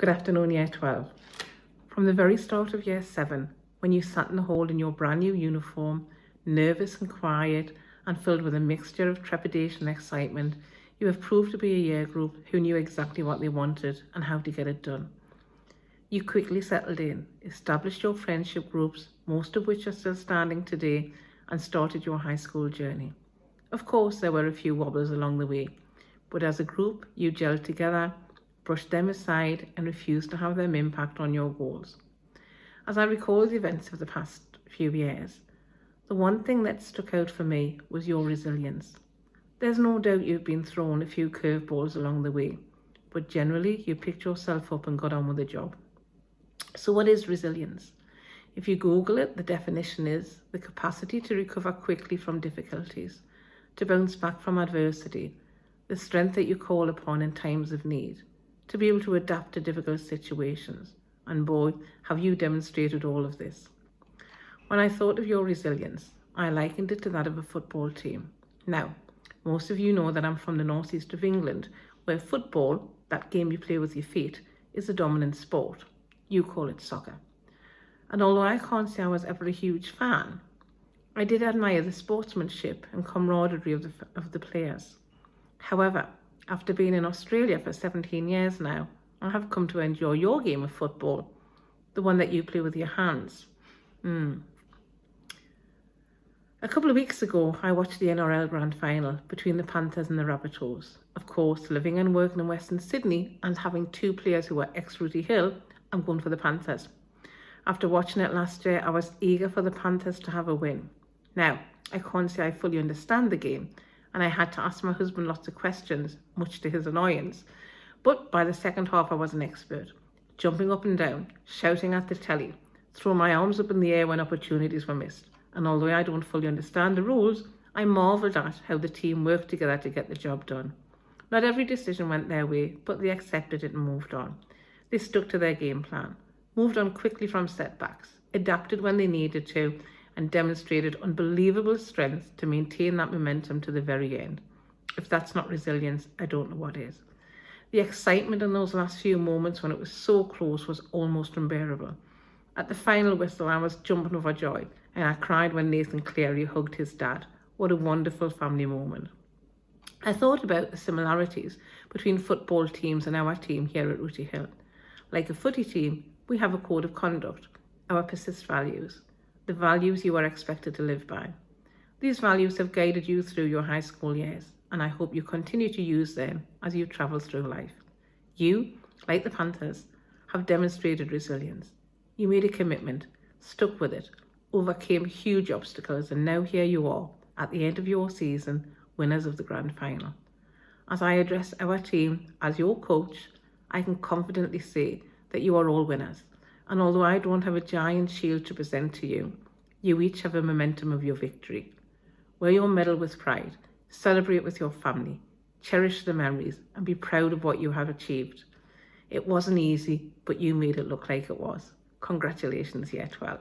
Good afternoon, Year 12. From the very start of Year 7, when you sat in the hall in your brand new uniform, nervous and quiet, and filled with a mixture of trepidation and excitement, you have proved to be a year group who knew exactly what they wanted and how to get it done. You quickly settled in, established your friendship groups, most of which are still standing today, and started your high school journey. Of course, there were a few wobbles along the way, but as a group, you gelled together, brushed them aside, and refused to have them impact on your goals. As I recall the events of the past few years, the one thing that stuck out for me was your resilience. There's no doubt you've been thrown a few curveballs along the way, but generally you picked yourself up and got on with the job. So what is resilience? If you Google it, the definition is the capacity to recover quickly from difficulties, to bounce back from adversity, the strength that you call upon in times of need, to be able to adapt to difficult situations. And boy, have you demonstrated all of this. When I thought of your resilience, I likened it to that of a football team. Now, most of you know that I'm from the northeast of England, where football, that game you play with your feet, is a dominant sport. You call it soccer. And although I can't say I was ever a huge fan, I did admire the sportsmanship and camaraderie of the players. However, after being in Australia for 17 years now, I have come to enjoy your game of football, the one that you play with your hands. A couple of weeks ago, I watched the NRL Grand Final between the Panthers and the Rabbitohs. Of course, living and working in Western Sydney and having two players who were ex-Rooty Hill, I'm going for the Panthers. After watching it last year, I was eager for the Panthers to have a win. Now, I can't say I fully understand the game, and I had to ask my husband lots of questions, much to his annoyance. But by the second half, I was an expert, jumping up and down, shouting at the telly, throwing my arms up in the air when opportunities were missed. And although I don't fully understand the rules, I marvelled at how the team worked together to get the job done. Not every decision went their way, but they accepted it and moved on. They stuck to their game plan, moved on quickly from setbacks, adapted when they needed to, and demonstrated unbelievable strength to maintain that momentum to the very end. If that's not resilience, I don't know what is. The excitement in those last few moments when it was so close was almost unbearable. At the final whistle, I was jumping over joy, and I cried when Nathan Cleary hugged his dad. What a wonderful family moment. I thought about the similarities between football teams and our team here at Rooty Hill. Like a footy team, we have a code of conduct, our persist values, the values you are expected to live by. These values have guided you through your high school years, and I hope you continue to use them as you travel through life. You, like the Panthers, have demonstrated resilience. You made a commitment, stuck with it, overcame huge obstacles, and now here you are, at the end of your season, winners of the grand final. As I address our team as your coach, I can confidently say that you are all winners. And although I don't have a giant shield to present to you, you each have a momentum of your victory. Wear your medal with pride, celebrate with your family, cherish the memories, and be proud of what you have achieved. It wasn't easy, but you made it look like it was. Congratulations, Year 12.